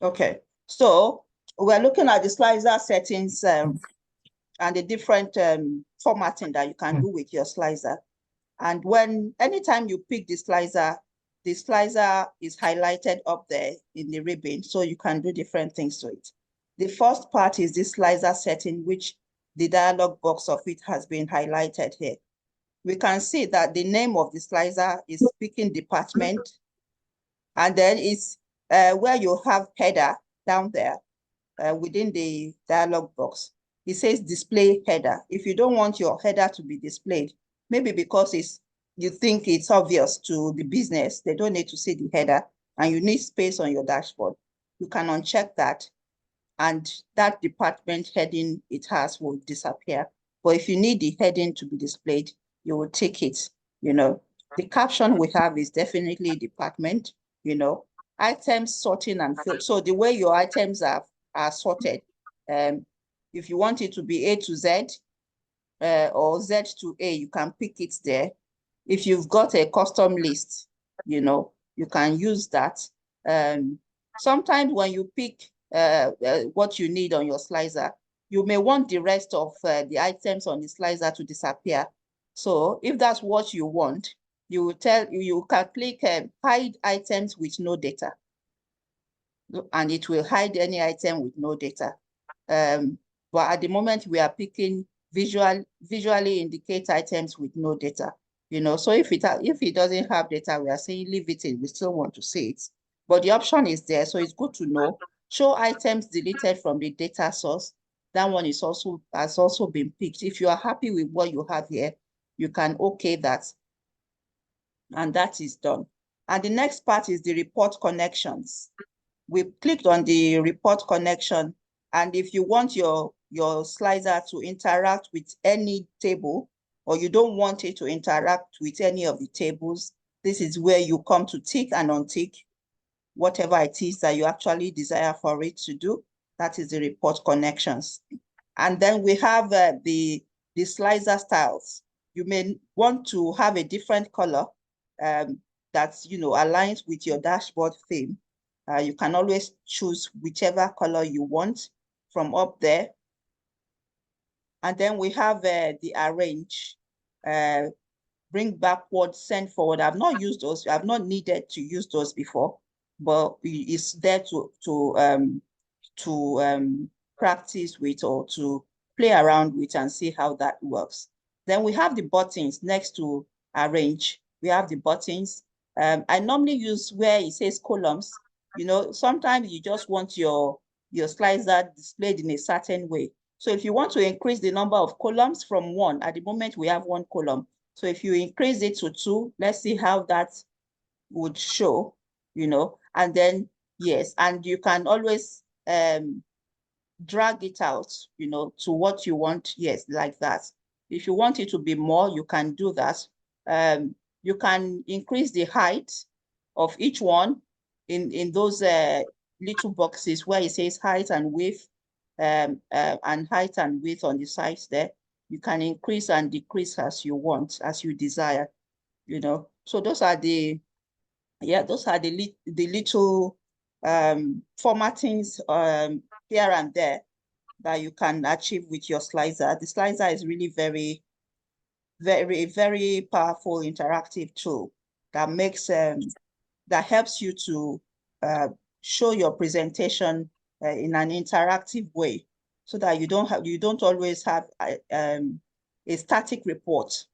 Okay, so we're looking at the slicer settings and the different formatting that you can do with your slicer. And anytime you pick the slicer is highlighted up there in the ribbon, so you can do different things to it. The first part is the slicer setting, which the dialog box of it has been highlighted here. We can see that the name of the slicer is picking department, and then it's where you have header down there within the dialog box. It says display header. If you don't want your header to be displayed, maybe because you think it's obvious to the business, they don't need to see the header, and you need space on your dashboard, you can uncheck that, and that department heading it has will disappear. But if you need the heading to be displayed, you will take it. The caption we have is definitely department, items sorting and fill. So the way your items are sorted, if you want it to be A to Z or Z to A, you can pick it there. If you've got a custom list, you can use that. Sometimes when you pick what you need on your slicer, you may want the rest of the items on the slicer to disappear. So if that's what you want, you can click hide items with no data, and it will hide any item with no data. But at the moment we are picking visually indicate items with no data. So if it doesn't have data, we are saying leave it in. We still want to see it, but the option is there, so it's good to know. Show items deleted from the data source. That one has also been picked. If you are happy with what you have here, you can okay that, and that is done. And the next part is the report connections. We clicked on the report connection, and if you want your slicer to interact with any table, or you don't want it to interact with any of the tables, this is where you come to tick and untick whatever it is that you actually desire for it to do. That is the report connections. And then we have the slicer styles. You may want to have a different color that aligns with your dashboard theme. You can always choose whichever color you want from up there. And then we have the arrange, bring backward, send forward. I've not used those. I've not needed to use those before, but it's there to practice with, or to play around with and see how that works. Then we have the buttons next to arrange. We have the buttons. I normally use where it says columns. Sometimes you just want your slicer displayed in a certain way. So if you want to increase the number of columns from 1, at the moment we have 1 column. So if you increase it to 2, let's see how that would show, and then, yes, and you can always drag it out, to what you want, yes, like that. If you want it to be more, you can do that. You can increase the height of each one in those little boxes where it says height and width, and height and width on the sides there. You can increase and decrease as you want, as you desire, So those are the little formattings here and there that you can achieve with your slicer. The slicer is really very, very, very powerful interactive tool that makes that helps you to show your presentation in an interactive way, so that you don't always have a static report.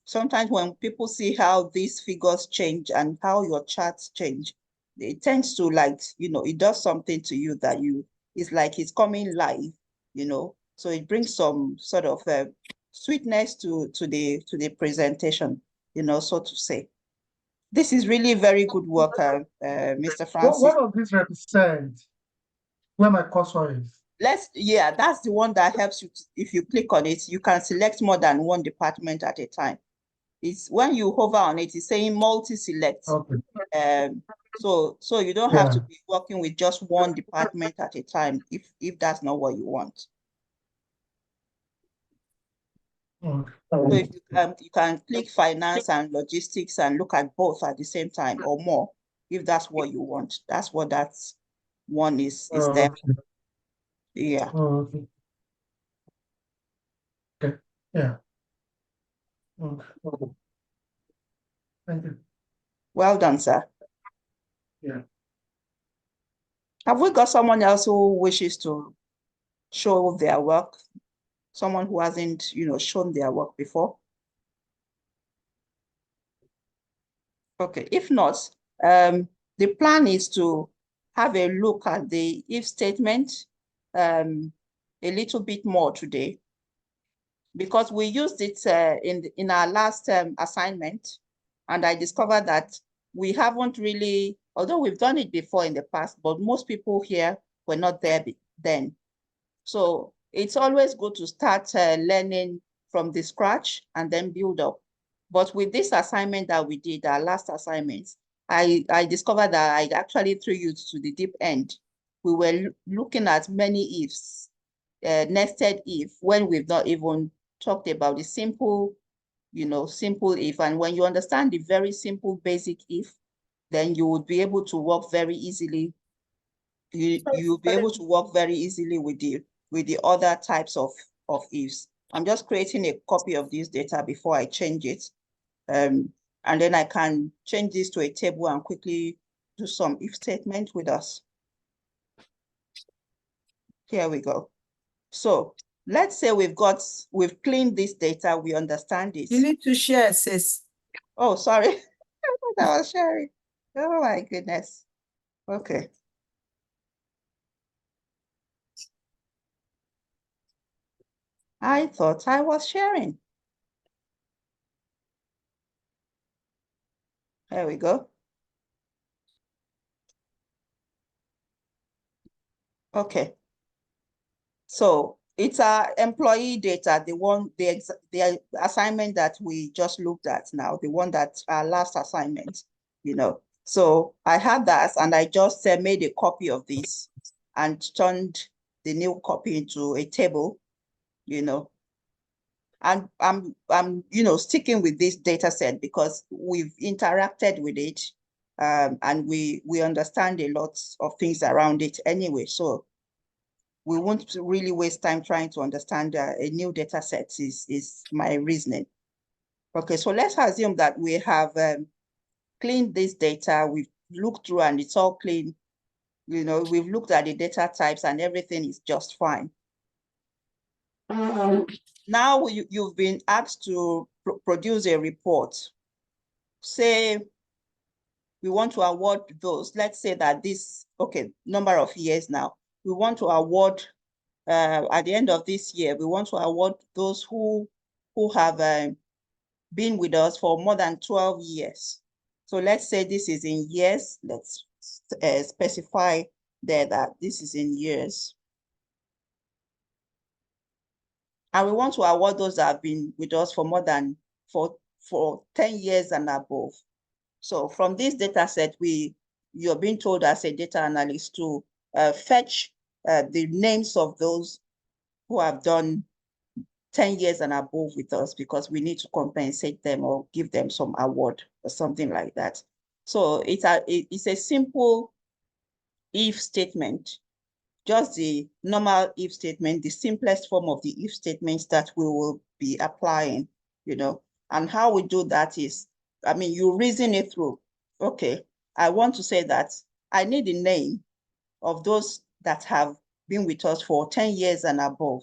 Sometimes when people see how these figures change and how your charts change, it tends to, like, it does something to you that it's like it's coming live, so it brings some sort of sweetness to the presentation, so to say. This is really very good work, Mr. Francis. What does this represent? Where my cursor is? That's the one that helps you. If you click on it, you can select more than one department at a time. It's when you hover on it, it's saying multi-select. Okay. So you don't have to be working with just one department at a time if that's not what you want. Okay. So if you can click finance and logistics and look at both at the same time or more, if that's what you want. That's what that's one is Oh, there. okay. Yeah. Oh, okay. Okay. Yeah. Okay. Okay. Thank you. Well done, sir. Yeah. Have we got someone else who wishes to show their work? Someone who hasn't, shown their work before? Okay, if not, the plan is to have a look at the if statement a little bit more today, because we used it in our last assignment, and I discovered that we haven't really, although we've done it before in the past, but most people here were not there then. So it's always good to start learning from the scratch and then build up. But with this assignment that we did, our last assignment, I discovered that I actually threw you to the deep end. We were looking at many ifs, nested if, when we've not even talked about the simple, simple if. And when you understand the very simple basic if, then you would be able to work very easily. You'll be able to work very easily with the other types of ifs. I'm just creating a copy of this data before I change it. And then I can change this to a table and quickly do some if statement with us. Here we go. So let's say we've cleaned this data, we understand it. You need to share, sis. Oh, sorry. I thought I was sharing. Oh my goodness. Okay. I thought I was sharing. There we go. Okay. So it's our employee data, the assignment that we just looked at now, the one that our last assignment, So I had that, and I just made a copy of this and turned the new copy into a table, And I'm sticking with this data set because we've interacted with it, and we understand a lot of things around it anyway. So we won't really waste time trying to understand a new data set is my reasoning. Okay, so let's assume that we have cleaned this data, we've looked through and it's all clean. We've looked at the data types and everything is just fine. Now you've been asked to produce a report. Say we want to award those, let's say that this, number of years now, we want to award at the end of this year, we want to award those who have been with us for more than 12 years. So let's say this is in years. Let's specify there that this is in years. And we want to award those that have been with us for more than for 10 years and above. So from this data set, you're being told as a data analyst to fetch the names of those who have done 10 years and above with us, because we need to compensate them or give them some award or something like that. So it's a simple if statement, just the normal if statement, the simplest form of the if statements that we will be applying, And how we do that is, you reason it through. Okay, I want to say that I need the name of those that have been with us for 10 years and above.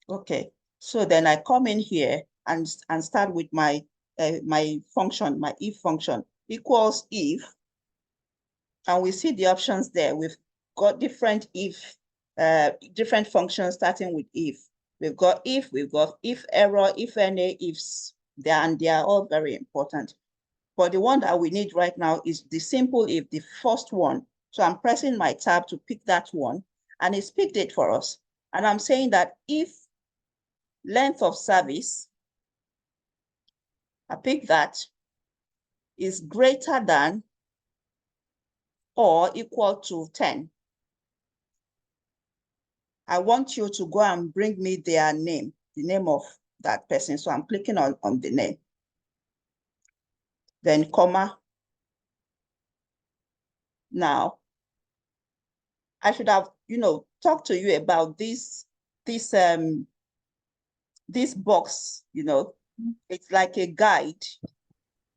Okay, so then I come in here and start with my my function, my if function, equals if, and we see the options there. We've got different different functions starting with if. We've got if error, if any, ifs, and they are all very important. But the one that we need right now is the simple if, the first one. So I'm pressing my tab to pick that one, and it's picked it for us. And I'm saying that if length of service, I pick that, is greater than or equal to 10. I want you to go and bring me their name, the name of that person. So I'm clicking on the name. Then comma. Now, I should have, talked to you about this box, it's like a guide,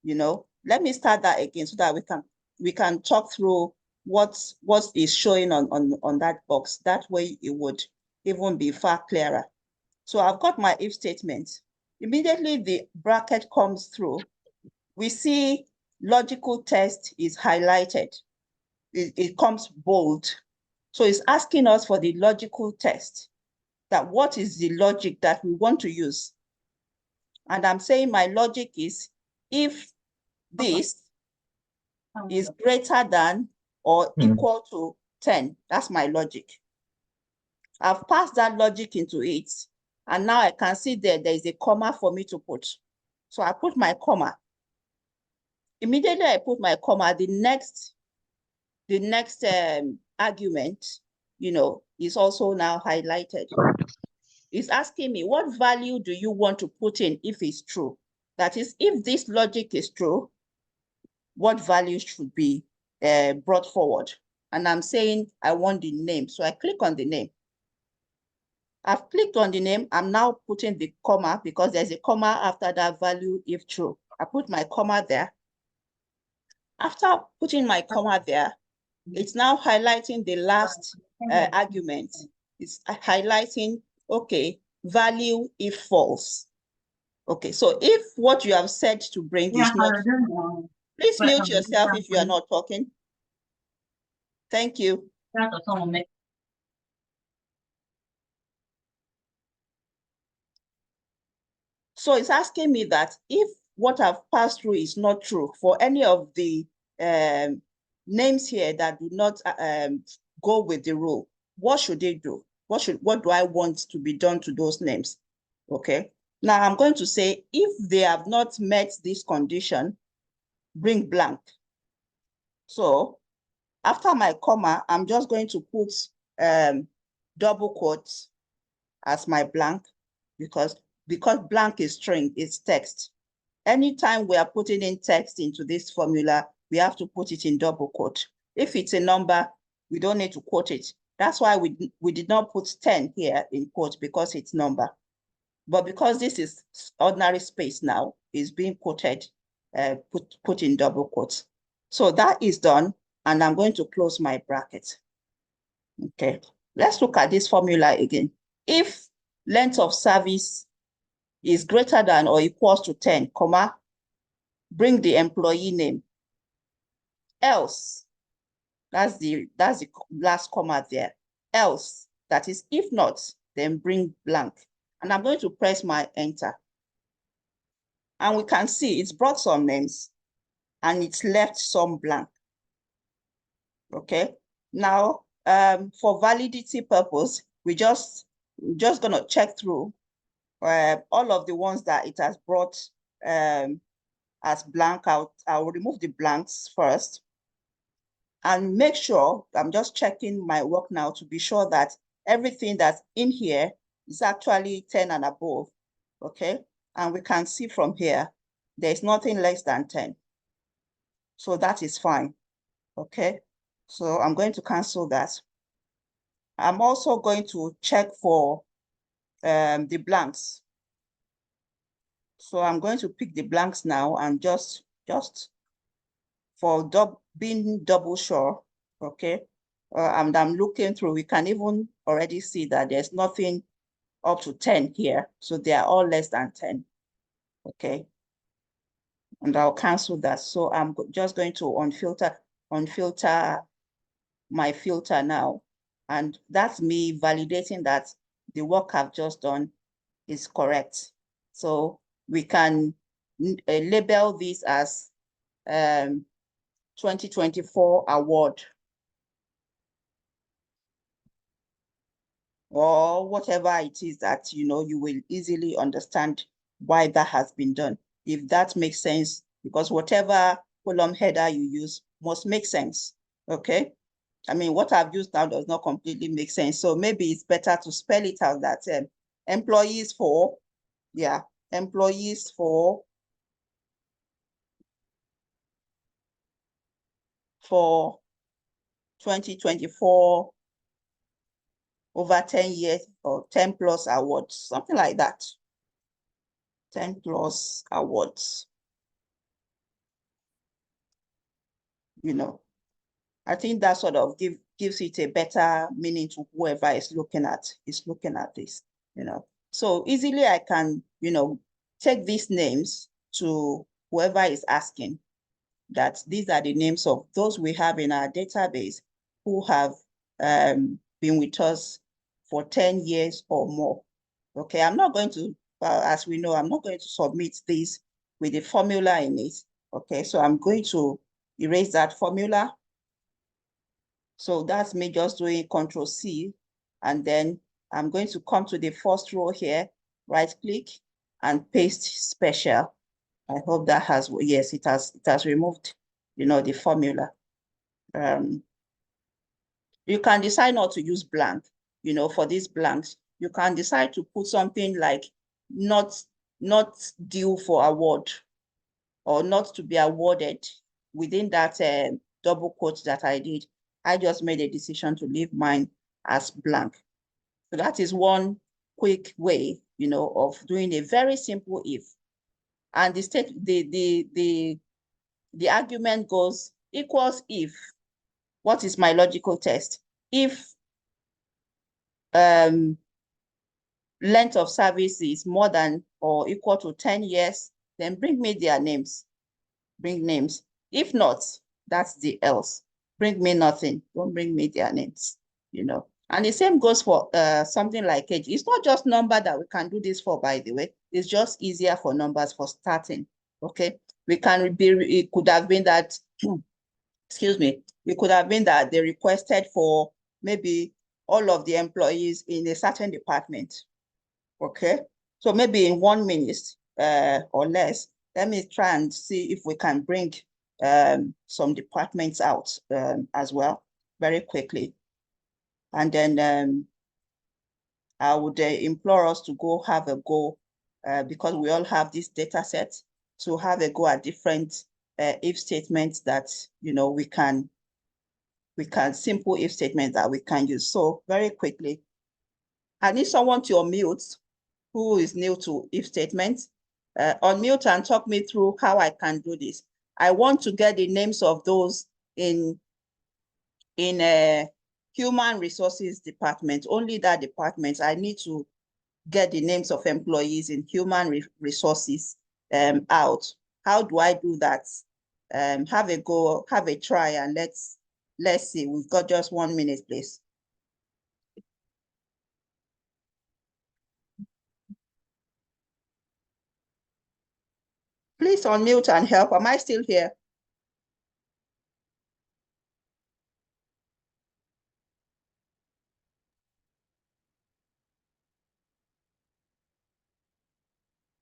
Let me start that again so that we can talk through what is showing on that box. That way it would even be far clearer. So I've got my if statement. Immediately the bracket comes through, we see logical test is highlighted. It comes bold. So it's asking us for the logical test, that what is the logic that we want to use. And I'm saying my logic is if this is greater than or equal to 10, that's my logic. I've passed that logic into it. And now I can see there is a comma for me to put. So I put my comma. Immediately I put my comma, the next argument, is also now highlighted. It's asking me, what value do you want to put in if it's true? That is, if this logic is true, what value should be brought forward? And I'm saying I want the name. So I click on the name. I've clicked on the name. I'm now putting the comma because there's a comma after that value if true. I put my comma there. After putting my comma there, it's now highlighting the last argument. It's highlighting, okay, value if false. Okay, so if what you have said to bring is not, please mute yourself if you are not talking. Thank you. So it's asking me that if what I've passed through is not true for any of the names here that do not go with the rule, what should they do? What do I want to be done to those names? Okay. Now I'm going to say if they have not met this condition, bring blank. So after my comma, I'm just going to put double quotes as my blank because blank is string, it's text. Anytime we are putting in text into this formula, we have to put it in double quote. If it's a number, we don't need to quote it. That's why we did not put 10 here in quote because it's number. But because this is ordinary space now, is being quoted, put in double quotes. So that is done, and I'm going to close my bracket. Okay, let's look at this formula again. If length of service is greater than or equals to 10, comma, bring the employee name. Else, that's the last comma there. Else, that is, if not, then bring blank. And I'm going to press my enter. And we can see it's brought some names and it's left some blank. Okay. Now, for validity purpose, we're just gonna check through all of the ones that it has brought as blank out. I will remove the blanks first and make sure, I'm just checking my work now to be sure that everything that's in here is actually 10 and above, okay? And we can see from here, there's nothing less than 10. So that is fine, okay? So I'm going to cancel that. I'm also going to check for the blanks. So I'm going to pick the blanks now and just for being double sure, okay? And I'm looking through, we can even already see that there's nothing up to 10 here. So they are all less than 10, okay? And I'll cancel that. So I'm just going to unfilter my filter now. And that's me validating that the work I've just done is correct. So we can label this as 2024 award or whatever it is that, you will easily understand why that has been done. If that makes sense, because whatever column header you use must make sense, okay? I mean, what I've used now does not completely make sense. So maybe it's better to spell it out that employees for, yeah, employees for 2024 over 10 years or 10 plus awards, something like that. 10 plus awards. You know, I think that sort of gives it a better meaning to whoever is looking at this, you know. So easily I can, you know, take these names to whoever is asking that these are the names of those we have in our database who have been with us for 10 years or more. Okay, I'm not going to, as we know, I'm not going to submit this with a formula in it. Okay, so I'm going to erase that formula. So that's me just doing Control C, and then I'm going to come to the first row here, right click and paste special. I hope that has, yes, it has removed, you know, the formula. You can decide not to use blank, you know, for these blanks. You can decide to put something like not due for award or not to be awarded within that double quote that I did. I just made a decision to leave mine as blank. So that is one quick way, you know, of doing a very simple if. And the argument goes equals if. What is my logical test? If length of service is more than or equal to 10 years, then bring me their names. Bring names. If not, that's the else. Bring me nothing. Don't bring me their names, you know. And the same goes for something like age. It's not just number that we can do this for, by the way. It's just easier for numbers for starting, okay? We can be, it could have been that, excuse me, it could have been that they requested for maybe all of the employees in a certain department, okay? So maybe in 1 minute or less, let me try and see if we can bring some departments out as well very quickly. And then I would implore us to go have a go because we all have this data set to have a go at different if statements that, you know, we can simple if statements that we can use. So very quickly, I need someone to unmute who is new to if statements. Unmute and talk me through how I can do this. I want to get the names of those in a human resources department, only that department. I need to get the names of employees in human resources out. How do I do that? Have a go, have a try, and let's see. We've got just 1 minute, please. Please unmute and help. Am I still here?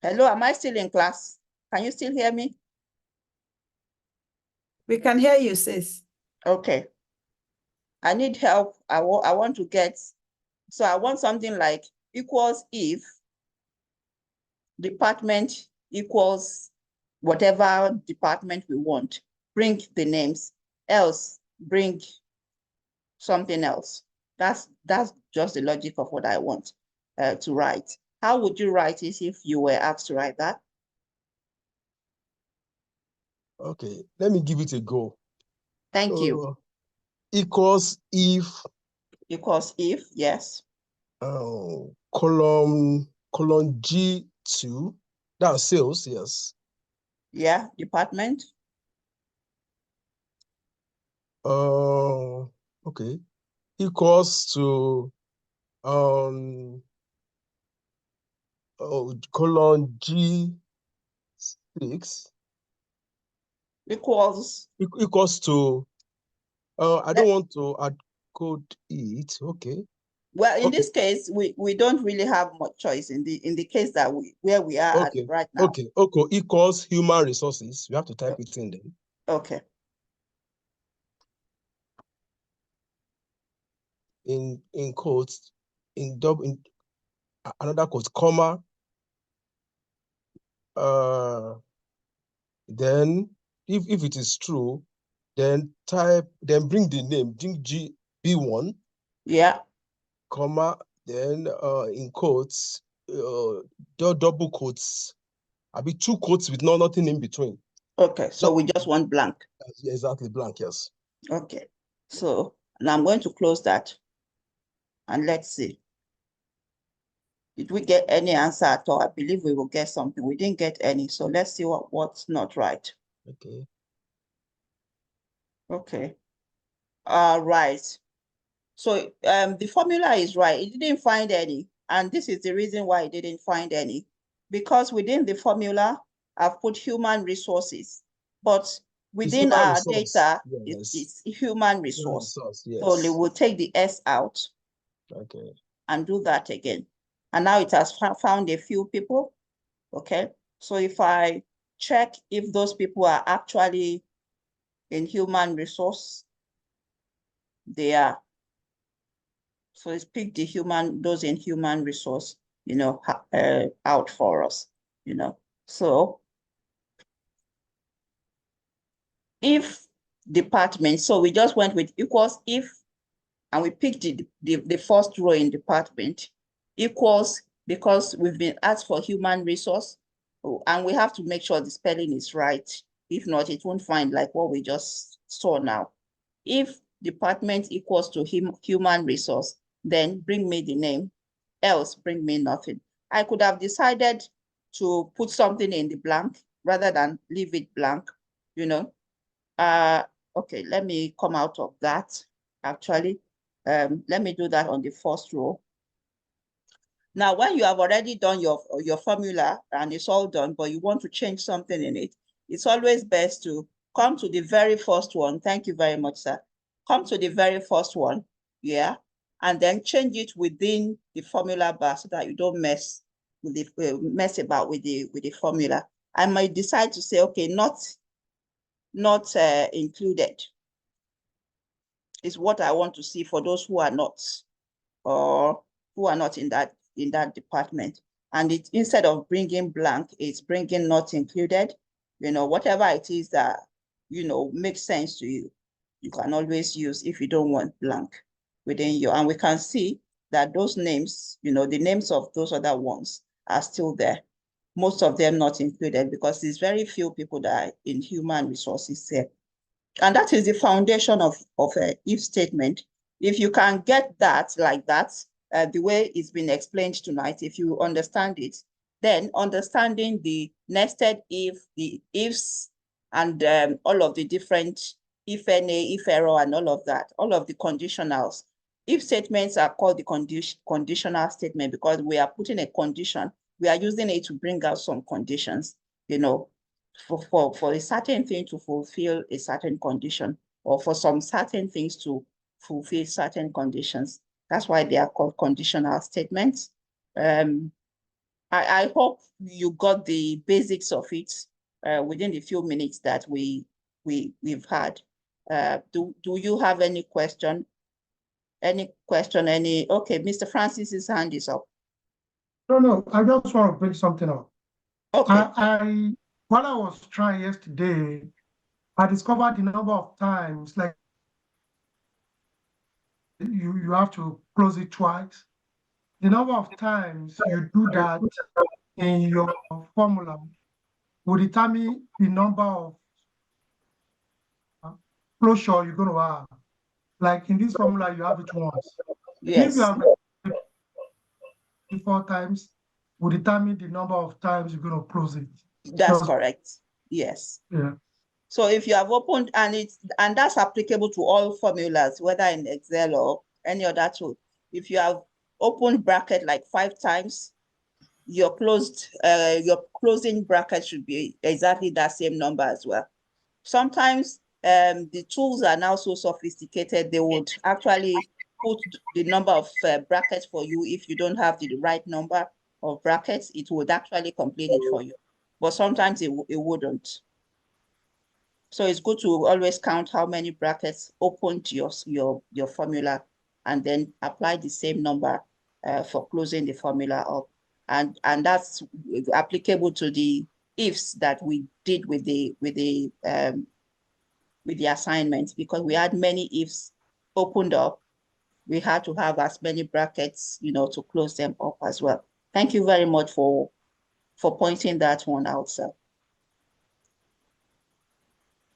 Hello, am I still in class? Can you still hear me? We can hear you, sis. Okay. I need help. I want to get, so I want something like equals if department equals whatever department we want. Bring the names, else bring something else. That's just the logic of what I want to write. How would you write it if you were asked to write that? Okay, let me give it a go. Thank you. Equals if. Equals if, yes. Column G2. That's sales, yes. Yeah, department. Okay. Equals to column G6. Equals to I don't want to add code it. Okay. Well, in this case, we don't really have much choice in the case that where we are right now. Okay. Equals human resources. We have to type it in then. Okay. In quotes, in another quote, comma. Then if it is true, then bring the name, bring B1. Yeah. comma, then in quotes, double quotes. I'll be 2 quotes with nothing in between. Okay, so we just want blank. Yeah, exactly, blank, yes. Okay, so now I'm going to close that and let's see. Did we get any answer at all? I believe we will get something. We didn't get any, so let's see what's not right. Okay. Okay. Right. So the formula is right. It didn't find any, and this is the reason why it didn't find any, because within the formula, I've put human resources, but within human our resource, data, yes. it's human resource. So we will take the S out. Okay. And do that again. And now it has found a few people. Okay. So if I check if those people are actually in human resource, they are. So it's picked those in human resource, out for us, So if department, so we just went with equals if, and we picked the first row in department, equals, because we've been asked for human resource, and we have to make sure the spelling is right. If not, it won't find like what we just saw now. If department equals to human resource, then bring me the name, else bring me nothing. I could have decided to put something in the blank rather than leave it blank, Okay, let me come out of that, actually. Let me do that on the first row. Now, when you have already done your formula and it's all done, but you want to change something in it, it's always best to come to the very first one. Thank you very much, sir. Come to the very first one, yeah, and then change it within the formula bar so that you don't mess about with the formula. I might decide to say, okay, not included is what I want to see for those who are not, or who are not in that department. And it, instead of bringing blank, it's bringing not included. Whatever it is that, makes sense to you, you can always use if you don't want blank within your, and we can see that those names, the names of those other ones are still there. Most of them not included because there's very few people that are in human resources here. And that is the foundation of an if statement. If you can get that like that, the way it's been explained tonight, if you understand it, then understanding the nested if, the ifs, and all of the different if any, if error, and all of that, all of the conditionals. If statements are called the conditional statement because we are putting a condition, we are using it to bring out some conditions, for a certain thing to fulfill a certain condition, or for some certain things to fulfill certain conditions. That's why they are called conditional statements. I hope you got the basics of it within the few minutes that we've had. Do you have any question? Okay, Mr. Francis's hand is up. No, I just want to bring something up. Okay. While I was trying yesterday, I discovered the number of times, like you have to close it twice. The number of times you do that in your formula will determine the number of closure you're going to have. Like in this formula, you have it once. Yes. If you have it 4 times, will determine the number of times you're going to close it. That's correct. Yes. Yeah. So if you have opened, and that's applicable to all formulas, whether in Excel or any other tool. If you have opened bracket like 5 times, your closing bracket should be exactly that same number as well. Sometimes the tools are now so sophisticated, they would actually put the number of brackets for you. If you don't have the right number of brackets, it would actually complete it for you. But sometimes it wouldn't. So it's good to always count how many brackets open to your formula, and then apply the same number for closing the formula up. And that's applicable to the ifs that we did with the assignment, because we had many ifs opened up, we had to have as many brackets, to close them up as well. Thank you very much for pointing that one out, sir.